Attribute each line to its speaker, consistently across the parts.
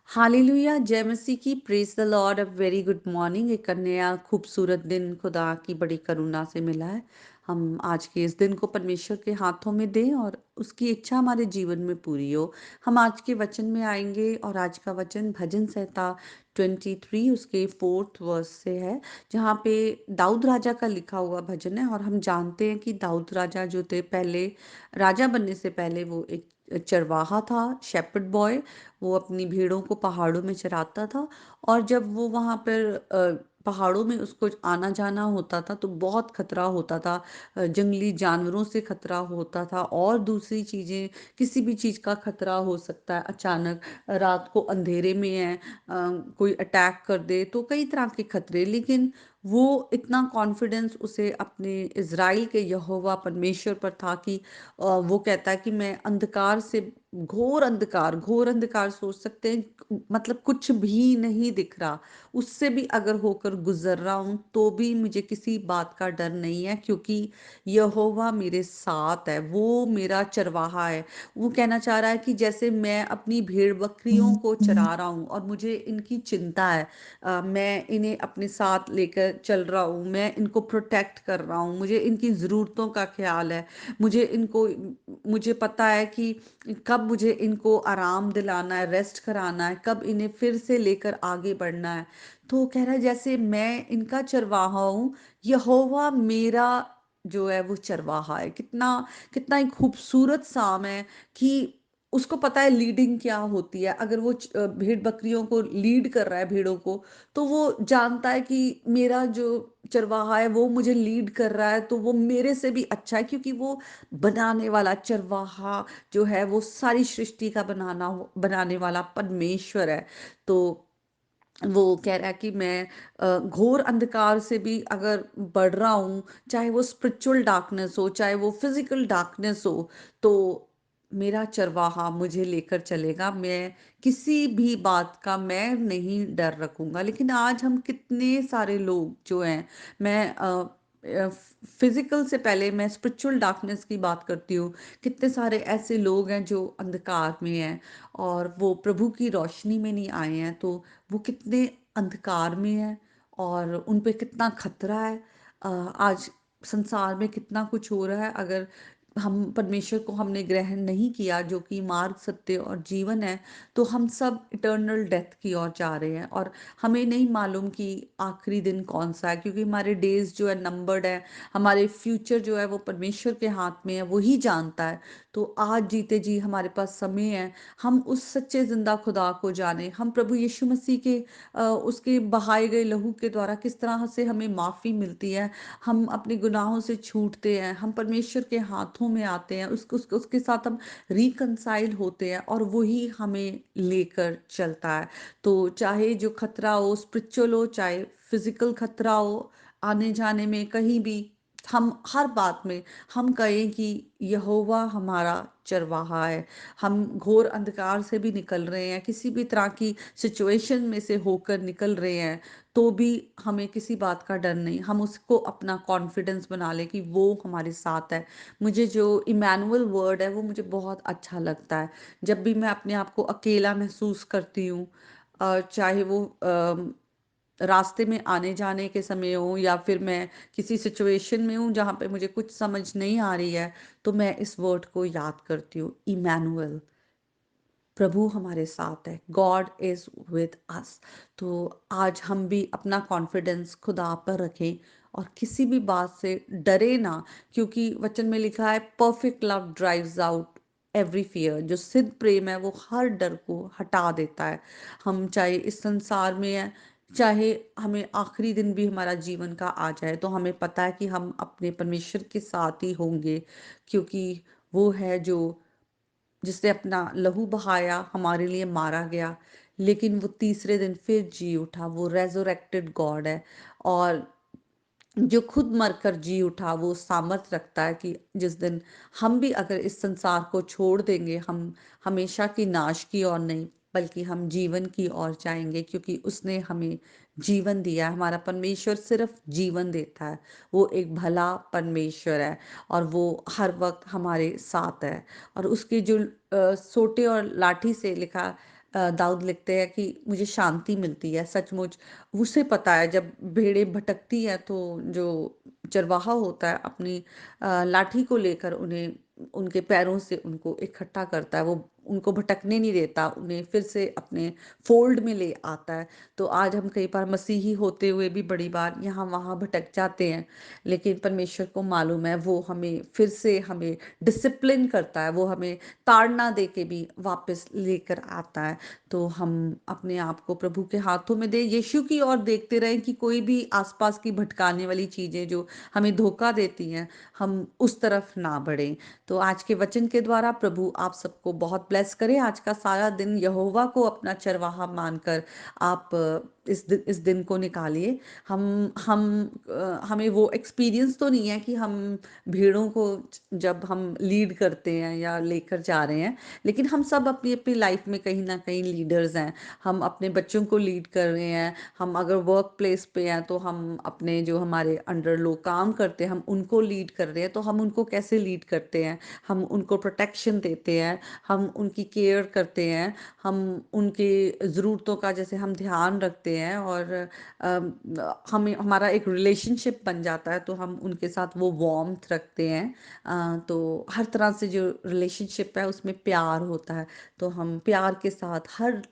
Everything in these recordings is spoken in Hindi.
Speaker 1: हालेलुया, जय मसीह की। Praise the Lord. A very good morning. एक नया खूबसूरत दिन खुदा की बड़ी करुणा से मिला है। हम आज के इस दिन को परमेश्वर के हाथों में दें और उसकी इच्छा हमारे जीवन में पूरी हो। हम आज के वचन में आएंगे और आज का वचन भजन संहिता 23 उसके 4th वर्स से है, जहाँ पे दाऊद राजा का लिखा हुआ भजन है। और हम जानते हैं कि दाऊद राजा जो थे, पहले राजा बनने से पहले वो एक चरवाहा था, शेपर्ड बॉय। वो अपनी भेड़ों को पहाड़ों में चराता था। और जब वो वहाँ पर पहाड़ों में उसको आना जाना होता था तो बहुत खतरा होता था। जंगली जानवरों से खतरा होता था और दूसरी चीज़ें, किसी भी चीज़ का खतरा हो सकता है। अचानक रात को अंधेरे में है, कोई अटैक कर दे, तो कई तरह के खतरे। लेकिन वो इतना कॉन्फिडेंस उसे अपने इज़राइल के यहोवा परमेश्वर पर था कि वो कहता है कि मैं अंधकार से, घोर अंधकार सोच सकते हैं, मतलब कुछ भी नहीं दिख रहा, उससे भी अगर होकर गुजर रहा हूं तो भी मुझे किसी बात का डर नहीं है, क्योंकि यहोवा मेरे साथ है, वो मेरा चरवाहा है। वो कहना चाह रहा है कि जैसे मैं अपनी भेड़ बकरियों को चरा रहा हूँ और मुझे इनकी चिंता है, मैं इन्हें अपने साथ लेकर चल रहा हूँ, मैं इनको प्रोटेक्ट कर रहा हूँ, मुझे इनकी ज़रूरतों का ख्याल है, मुझे इनको, मुझे पता है कि कब मुझे इनको आराम दिलाना है, रेस्ट कराना है, कब इन्हें फिर से लेकर आगे बढ़ना है। तो कह रहा है जैसे मैं इनका चरवाहा हूँ, यहोवा मेरा जो है वो चरवाहा है। कितना कितना एक खूबसूरत साम है कि उसको पता है लीडिंग क्या होती है। अगर वो भेड़ बकरियों को लीड कर रहा है, भेड़ों को, तो वो जानता है कि मेरा जो चरवाहा है वो मुझे लीड कर रहा है, तो वो मेरे से भी अच्छा है, क्योंकि वो बनाने वाला चरवाहा जो है वो सारी सृष्टि का बनाने वाला परमेश्वर है। तो वो कह रहा है कि मैं घोर अंधकार से भी अगर बढ़ रहा हूँ, चाहे वो स्पिरिचुअल डार्कनेस हो, चाहे वो फिजिकल डार्कनेस हो, तो मेरा चरवाहा मुझे लेकर चलेगा। मैं किसी भी बात का मैं नहीं डर रखूंगा। लेकिन आज हम कितने सारे लोग जो हैं, मैं फिजिकल से पहले मैं स्पिरिचुअल डार्कनेस की बात करती हूँ। कितने सारे ऐसे लोग हैं जो अंधकार में हैं और वो प्रभु की रोशनी में नहीं आए हैं। तो वो कितने अंधकार में है और उन पे कितना खतरा है। आज संसार में कितना कुछ हो रहा है। अगर हम परमेश्वर को हमने ग्रहण नहीं किया, जो कि मार्ग, सत्य और जीवन है, तो हम सब इटर्नल डेथ की ओर जा रहे हैं। और हमें नहीं मालूम कि आखिरी दिन कौन सा है, क्योंकि हमारे डेज जो है नंबर्ड है। हमारे फ्यूचर जो है वो परमेश्वर के हाथ में है, वही जानता है। तो आज जीते जी हमारे पास समय है, हम उस सच्चे जिंदा खुदा को जाने। हम प्रभु यीशु मसीह के उसके बहाए गए लहू के द्वारा किस तरह से हमें माफ़ी मिलती है, हम अपने गुनाहों से छूटते हैं, हम परमेश्वर के हाथों में आते हैं, उसके साथ हम रिकंसाइल होते हैं और वही हमें लेकर चलता है। तो चाहे जो खतरा हो, स्पिरिचुअल हो, चाहे फिजिकल खतरा हो, आने जाने में कहीं भी, हम हर बात में हम कहें कि यहोवा हमारा चरवाहा है। हम घोर अंधकार से भी निकल रहे हैं, किसी भी तरह की सिचुएशन में से होकर निकल रहे हैं, तो भी हमें किसी बात का डर नहीं। हम उसको अपना कॉन्फिडेंस बना लें कि वो हमारे साथ है। मुझे जो इमैनुअल वर्ड है वो मुझे बहुत अच्छा लगता है। जब भी मैं अपने आप को अकेला महसूस करती हूँ, चाहे वो रास्ते में आने जाने के समय हो, या फिर मैं किसी सिचुएशन में हूँ जहाँ पे मुझे कुछ समझ नहीं आ रही है, तो मैं इस वर्ड को याद करती हूँ, इमैनुअल। प्रभु हमारे साथ है, गॉड इज विद अस। तो आज हम भी अपना कॉन्फिडेंस खुदा पर रखें और किसी भी बात से डरे ना, क्योंकि वचन में लिखा है perfect love drives out every fear. जो सिद्ध प्रेम है वो हर डर को हटा देता है। हम चाहे इस संसार में है, चाहे हमें आखिरी दिन भी हमारा जीवन का आ जाए, तो हमें पता है कि हम अपने परमेश्वर के साथ ही होंगे, क्योंकि वो है जो, जिसने अपना लहू बहाया, हमारे लिए मारा गया, लेकिन वो तीसरे दिन फिर जी उठा। वो रेजोरेक्टेड गॉड है। और जो खुद मरकर जी उठा, वो सामर्थ रखता है कि जिस दिन हम भी अगर इस संसार को छोड़ देंगे, हम हमेशा की नाश की ओर नहीं, बल्कि हम जीवन की ओर जाएंगे, क्योंकि उसने हमें जीवन दिया है। हमारा परमेश्वर सिर्फ जीवन देता है। वो एक भला परमेश्वर है और वो हर वक्त हमारे साथ है। और उसके जो सोटे और लाठी से लिखा दाऊद लिखते हैं कि मुझे शांति मिलती है सचमुच। उसे पता है जब भेड़ें भटकती हैं तो जो चरवाहा होता है अपनी लाठी को लेकर उन्हें उनके पैरों से उनको इकट्ठा करता है, वो उनको भटकने नहीं देता, उन्हें फिर से अपने फ़ोल्ड में ले आता है। तो आज हम कई बार मसीही होते हुए भी बड़ी बार यहाँ-वहाँ भटक जाते हैं, लेकिन परमेश्वर को मालूम है वो हमें फिर से हमें डिसिप्लिन करता है, वो हमें ताड़ना दे के भी वापस लेकर आता है। तो हम अपने आप को प्रभु के हाथों में दें, यीशु की ओर देखते रहें कि कोई भी आस-पास की भटकाने वाली चीज़ें जो हमें धोखा देती हैं, हम उस तरफ ना बढ़ें। तो आज के वचन के द्वारा प्रभु आप सबको बहुत ब्लेस करे। आज का सारा दिन यहोवा को अपना चरवाहा मानकर आप इस दिन को निकालिए। हम हमें वो एक्सपीरियंस तो नहीं है कि हम भीड़ों को जब हम लीड करते हैं या लेकर जा रहे हैं, लेकिन हम सब अपनी-अपनी लाइफ में कहीं न कहीं लीडर्स हैं। हम अपने बच्चों को लीड कर रहे हैं, हम अगर वर्क प्लेस पे हैं तो हम अपने जो हमारे अंडर लोग काम करते हैं, हम उनको लीड कर रहे हैं, तो हम उनको कैसे लीड करते हैं? हम उनको प्रोटेक्शन देते हैं, हम उनकी केयर करते हैं, हम उनकी ज़रूरतों का जैसे हम ध्यान रखते हैं और हमें हमारा एक रिलेशनशिप बन जाता है तो हम उनके साथ वो वार्मथ रखते हैं। तो हर तरह से जो रिलेशनशिप है उसमें प्यार होता है, तो हम प्यार के साथ हर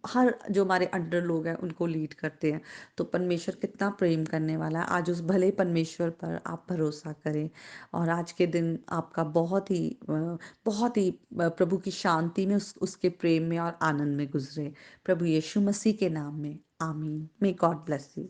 Speaker 1: हर जो हमारे अंडर लोग हैं उनको लीड करते हैं। तो परमेश्वर कितना प्रेम करने वाला है, आज उस भले परमेश्वर पर आप भरोसा करें और आज के दिन आपका बहुत ही प्रभु की शांति में उसके प्रेम में और आनंद में गुजरे। प्रभु यीशु मसीह के नाम में आमीन। May God bless you.